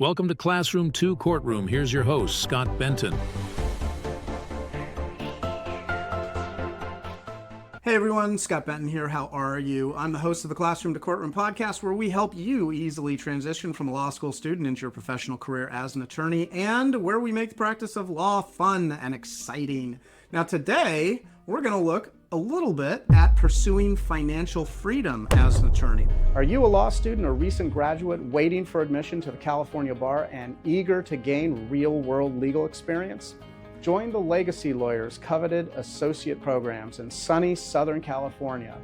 Welcome to Classroom 2 Courtroom. Here's your host, Scott Benton. Hey everyone, Scott Benton here. How are you? I'm the host of the Classroom to Courtroom Podcast, where we help you easily transition from a law school student into your professional career as an attorney, and where we make the practice of law fun and exciting. Now today, we're going to look a little bit at pursuing financial freedom as an attorney. Are you a law student or recent graduate waiting for admission to the California bar and eager to gain real-world legal experience? Join the Legacy Lawyers' coveted associate programs in sunny Southern California.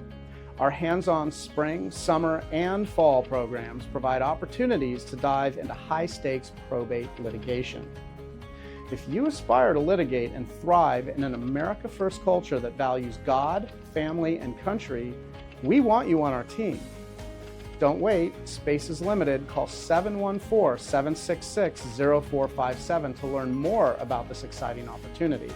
Our hands-on spring, summer, and fall programs provide opportunities to dive into high-stakes probate litigation. If you aspire to litigate and thrive in an America First culture that values God, family, and country, we want you on our team. Don't wait, space is limited. Call 714-766-0457 to learn more about this exciting opportunity.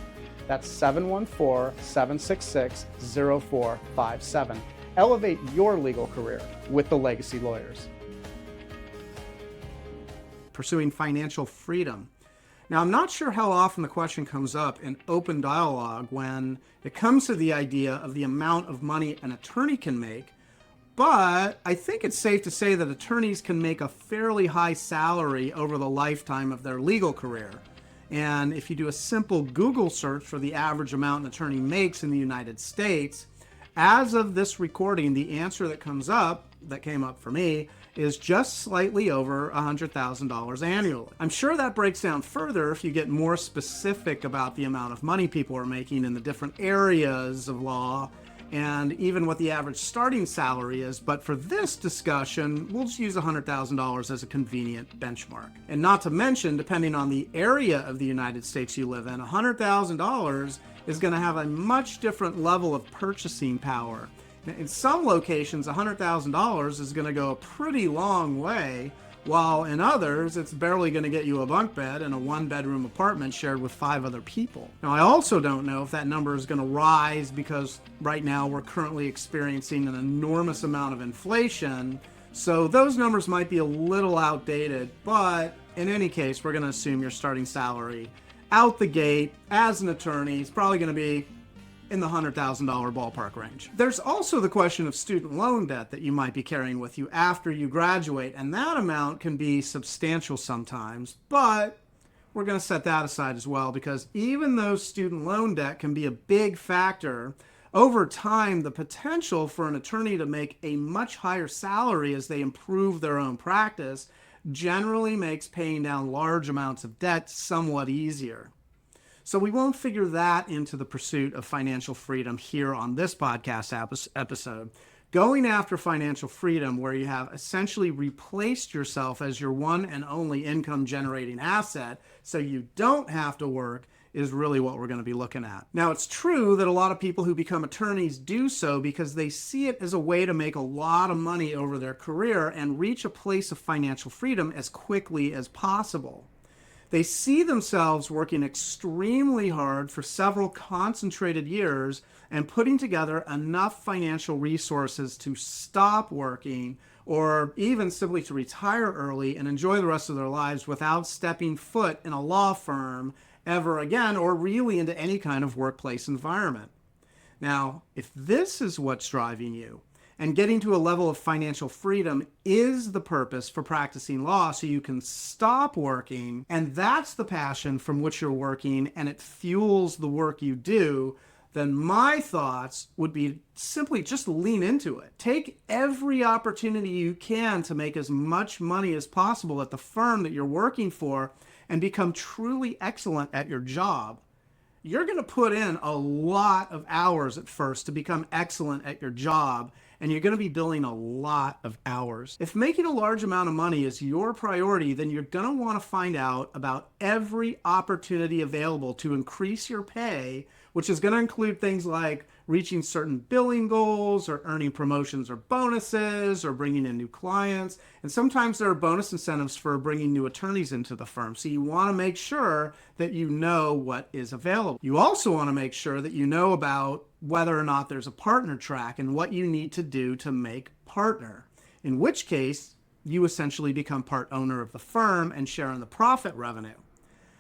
That's 714-766-0457. Elevate your legal career with the Legacy Lawyers. Pursuing financial freedom. Now, I'm not sure how often the question comes up in open dialogue when it comes to the idea of the amount of money an attorney can make, but I think it's safe to say that attorneys can make a fairly high salary over the lifetime of their legal career. And if you do a simple Google search for the average amount an attorney makes in the United States, as of this recording, the answer that came up for me, is just slightly over $100,000 annually. I'm sure that breaks down further if you get more specific about the amount of money people are making in the different areas of law and even what the average starting salary is. But for this discussion, we'll just use $100,000 as a convenient benchmark. And not to mention, depending on the area of the United States you live in, $100,000 is going to have a much different level of purchasing power. In some locations, $100,000 is going to go a pretty long way, while in others, it's barely going to get you a bunk bed in a one-bedroom apartment shared with 5 other people. Now, I also don't know if that number is going to rise because right now we're currently experiencing an enormous amount of inflation, so those numbers might be a little outdated, but in any case, we're going to assume your starting salary out the gate as an attorney is probably going to be in the $100,000 ballpark range. There's also the question of student loan debt that you might be carrying with you after you graduate, and that amount can be substantial sometimes, but we're going to set that aside as well, because even though student loan debt can be a big factor, over time, the potential for an attorney to make a much higher salary as they improve their own practice generally makes paying down large amounts of debt somewhat easier. So we won't figure that into the pursuit of financial freedom here on this podcast episode. Going after financial freedom, where you have essentially replaced yourself as your one and only income generating asset so you don't have to work, is really what we're going to be looking at. Now, it's true that a lot of people who become attorneys do so because they see it as a way to make a lot of money over their career and reach a place of financial freedom as quickly as possible. They see themselves working extremely hard for several concentrated years and putting together enough financial resources to stop working or even simply to retire early and enjoy the rest of their lives without stepping foot in a law firm ever again or really into any kind of workplace environment. Now, if this is what's driving you, and getting to a level of financial freedom is the purpose for practicing law so you can stop working, and that's the passion from which you're working and it fuels the work you do, then my thoughts would be simply just lean into it. Take every opportunity you can to make as much money as possible at the firm that you're working for and become truly excellent at your job. You're going to put in a lot of hours at first to become excellent at your job, and you're going to be billing a lot of hours. If making a large amount of money is your priority, then you're going to want to find out about every opportunity available to increase your pay, which is going to include things like reaching certain billing goals or earning promotions or bonuses or bringing in new clients. And sometimes there are bonus incentives for bringing new attorneys into the firm. So you want to make sure that you know what is available. You also want to make sure that you know about whether or not there's a partner track and what you need to do to make partner. In which case, you essentially become part owner of the firm and share in the profit revenue.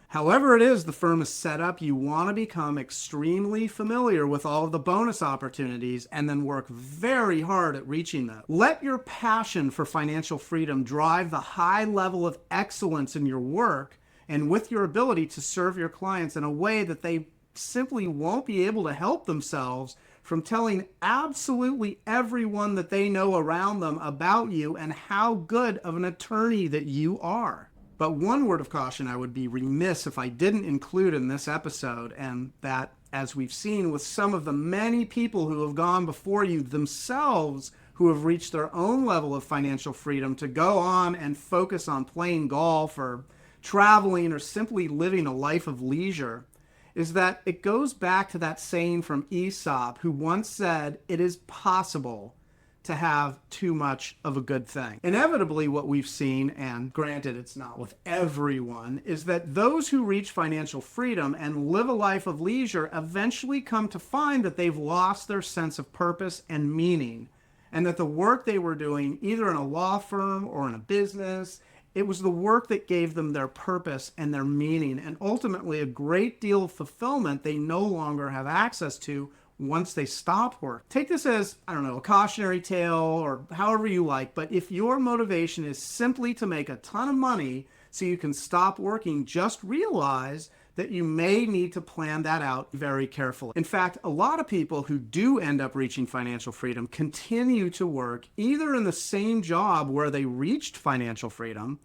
However it is the firm is set up, you want to become extremely familiar with all of the bonus opportunities and then work very hard at reaching them. Let your passion for financial freedom drive the high level of excellence in your work and with your ability to serve your clients in a way that they simply won't be able to help themselves from telling absolutely everyone that they know around them about you and how good of an attorney that you are. But one word of caution I would be remiss if I didn't include in this episode, and that, as we've seen with some of the many people who have gone before you themselves, who have reached their own level of financial freedom to go on and focus on playing golf or traveling or simply living a life of leisure, is that it goes back to that saying from Aesop, who once said, "It is possible to have too much of a good thing." Inevitably, what we've seen, and granted it's not with everyone, is that those who reach financial freedom and live a life of leisure eventually come to find that they've lost their sense of purpose and meaning, and that the work they were doing, either in a law firm or in a business, it was the work that gave them their purpose and their meaning, and ultimately a great deal of fulfillment they no longer have access to once they stop work. Take this as, I don't know, a cautionary tale or however you like, but if your motivation is simply to make a ton of money so you can stop working, just realize that you may need to plan that out very carefully. In fact, a lot of people who do end up reaching financial freedom continue to work either in the same job where they reached financial freedom,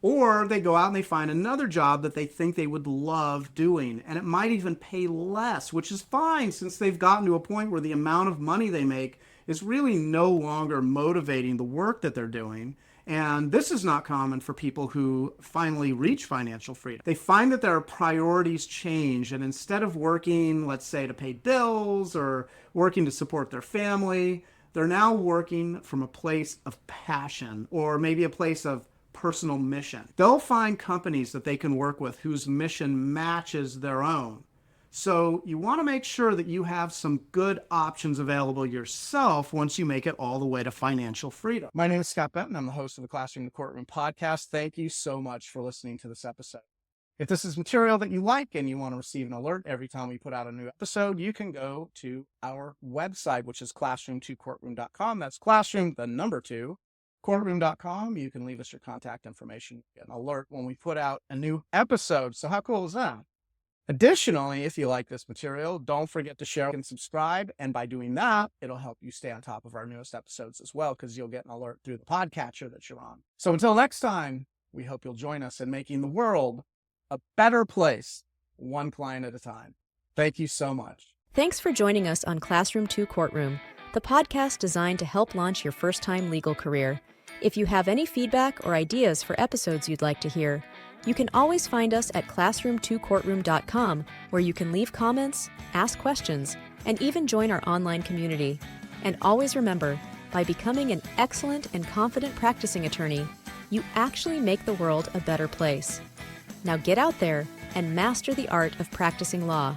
or they go out and they find another job that they think they would love doing. And it might even pay less, which is fine since they've gotten to a point where the amount of money they make is really no longer motivating the work that they're doing. And this is not common for people who finally reach financial freedom. They find that their priorities change, and instead of working, let's say, to pay bills or working to support their family, they're now working from a place of passion or maybe a place of personal mission. They'll find companies that they can work with whose mission matches their own. So you want to make sure that you have some good options available yourself once you make it all the way to financial freedom. My name is Scott Benton. I'm the host of the Courtroom Podcast. Thank you so much for listening to this episode. If this is material that you like and you want to receive an alert every time we put out a new episode, you can go to our website, which is classroom2courtroom.com. That's classroom, the number 2, courtroom.com. You can leave us your contact information, get an alert when we put out a new episode. So how cool is that? Additionally, if you like this material, don't forget to share and subscribe. And by doing that, it'll help you stay on top of our newest episodes as well, because you'll get an alert through the podcatcher that you're on. So until next time, we hope you'll join us in making the world a better place, one client at a time. Thank you so much. Thanks for joining us on Classroom 2 Courtroom, the podcast designed to help launch your first-time legal career. If you have any feedback or ideas for episodes you'd like to hear, you can always find us at classroom2courtroom.com, where you can leave comments, ask questions, and even join our online community. And always remember, by becoming an excellent and confident practicing attorney, you actually make the world a better place. Now get out there and master the art of practicing law.